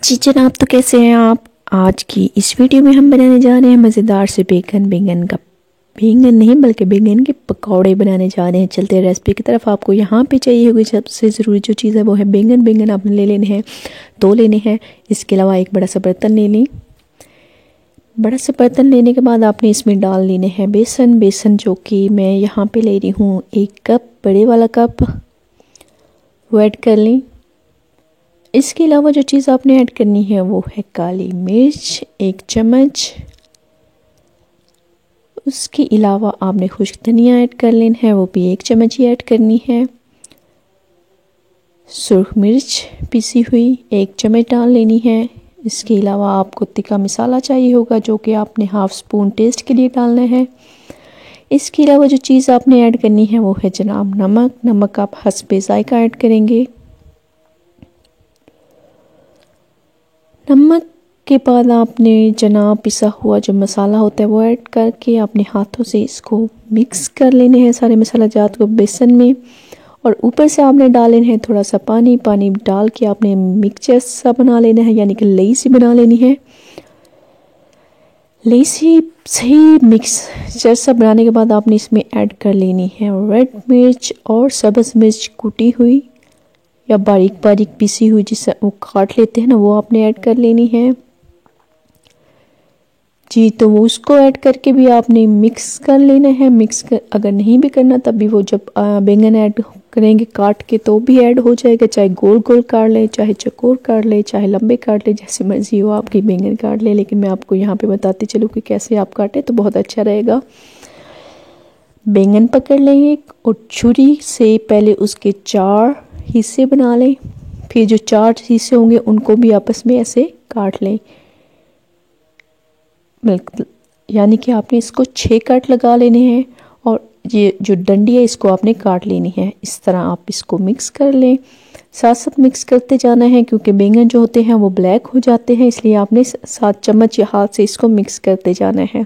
जी जनाब, तो कैसे हैं आप। आज की इस वीडियो में हम बनाने जा रहे हैं मज़ेदार से बैंगन नहीं बल्कि बैंगन के पकौड़े बनाने जा रहे हैं। चलते हैं रेसिपी की तरफ। आपको यहाँ पे चाहिए होगी सबसे ज़रूरी जो चीज़ है वो है बैंगन आपने ले लेने हैं, 2 लेने हैं। इसके अलावा एक बड़ा सा बर्तन ले लें। बड़ा सा बर्तन लेने के बाद आपने इसमें डाल लेने हैं बेसन जो कि मैं यहाँ पे ले रही हूँ 1 कप, बड़े वाला कप वो ऐड कर लें। इसके अलावा जो चीज़ आपने ऐड करनी है वो है काली मिर्च 1 चम्मच। उसके अलावा आपने खुश्क धनिया ऐड कर लेना है, वो भी 1 चम्मच ही ऐड करनी है। सुर्ख मिर्च पिसी हुई 1 चम्मच डाल लेनी है। इसके अलावा आपको तिक्का मसाला चाहिए होगा जो कि आपने 1/2 स्पून टेस्ट के लिए डालना है। इसके अलावा जो चीज़ आपने ऐड करनी है वो है जनाब नमक आप हस्बे ज़ायका ऐड करेंगे। नमक के बाद आपने जनाब पिसा हुआ जो मसाला होता है वो ऐड करके अपने हाथों से इसको मिक्स कर लेने हैं सारे मसाला जात को बेसन में। और ऊपर से आपने डाल लेना है थोड़ा सा पानी डाल के आपने मिक्सचर सा बना लेना है, यानी कि लई सी बना लेनी है। लई सी सही मिक्सचर सा बनाने के बाद आपने इसमें ऐड कर लेनी है रेड मिर्च और सब्ज़ मिर्च कुटी हुई या बारीक पीसी हुई, जिससे वो काट लेते हैं ना, वो आपने ऐड कर लेनी है जी। तो वो उसको ऐड करके भी आपने मिक्स कर लेना है। अगर नहीं भी करना तब भी वो जब बैंगन ऐड करेंगे काट के तो भी ऐड हो जाएगा। चाहे गोल गोल काट ले, चाहे चौकोर काट ले, चाहे लंबे काट ले, जैसे मर्जी हो आपकी बैंगन काट ले। लेकिन मैं आपको यहाँ पे बताती चलूँ कि कैसे आप काटें तो बहुत अच्छा रहेगा। बैंगन पकड़ लेंगे और छुरी से पहले उसके 4 हिस्से बना लें। फिर जो 4 हिस्से होंगे उनको भी आपस में ऐसे काट लें, यानी कि आपने इसको 6 कट लगा लेने हैं। और ये जो डंडी है इसको आपने काट लेनी है। इस तरह आप इसको मिक्स कर लें, साथ मिक्स करते जाना है क्योंकि बैंगन जो होते हैं वो ब्लैक हो जाते हैं, इसलिए आपने 7 चम्मच या हाथ से इसको मिक्स करते जाना है।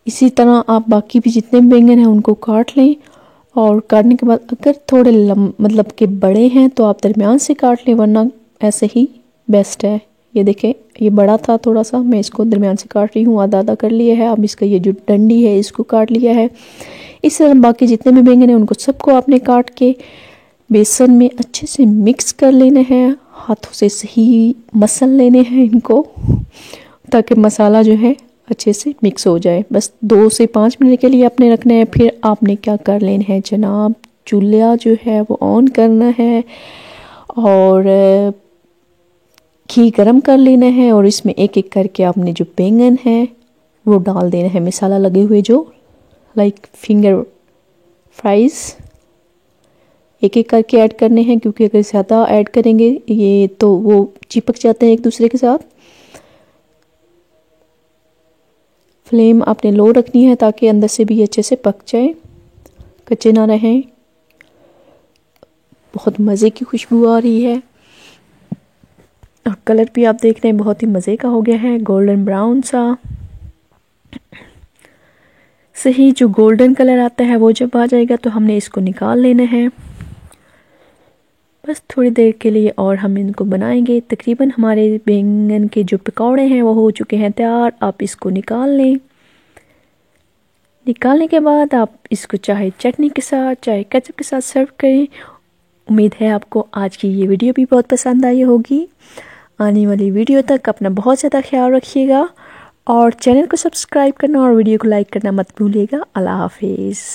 इसी तरह आप बाकी भी जितने बैंगन हैं उनको काट लें। और काटने के बाद अगर थोड़े मतलब कि बड़े हैं तो आप दरमियान से काट लें, वरना ऐसे ही बेस्ट है। ये देखें, ये बड़ा था थोड़ा सा, मैं इसको दरमियान से काट रही हूँ, आधा कर लिया है। अब इसका ये जो डंडी है इसको काट लिया है। इस तरह बाकी जितने भी बैंगन हैं उनको सबको आपने काट के बेसन में अच्छे से मिक्स कर लेना है। हाथों से सही मसल लेने हैं इनको ताकि मसाला जो है अच्छे से मिक्स हो जाए। बस 2 से 5 मिनट के लिए आपने रखना है। फिर आपने क्या कर लेना है जनाब, चूल्हा जो है वो ऑन करना है और घी गरम कर लेना है। और इसमें एक एक करके आपने जो बैंगन है वो डाल देना है, मसाला लगे हुए जो लाइक फिंगर फ्राइज एक एक करके ऐड करने हैं, क्योंकि अगर ज़्यादा ऐड करेंगे ये तो वो चिपक जाते हैं एक दूसरे के साथ। फ्लेम आपने लो रखनी है ताकि अंदर से भी अच्छे से पक जाए, कच्चे ना रहें। बहुत मज़े की खुशबू आ रही है और कलर भी आप देख रहे हैं बहुत ही मज़े का हो गया है, गोल्डन ब्राउन सा। सही जो गोल्डन कलर आता है वो जब आ जाएगा तो हमने इसको निकाल लेना है। बस थोड़ी देर के लिए और हम इनको बनाएंगे। तकरीबन हमारे बैंगन के जो पकौड़े हैं वो हो चुके हैं तैयार। आप इसको निकाल लें। निकालने के बाद आप इसको चाहे चटनी के साथ चाहे केचप के साथ सर्व करें। उम्मीद है आपको आज की ये वीडियो भी बहुत पसंद आई होगी। आने वाली वीडियो तक अपना बहुत ज़्यादा ख्याल रखिएगा और चैनल को सब्सक्राइब करना और वीडियो को लाइक करना मत भूलिएगा। अल्लाह हाफिज़।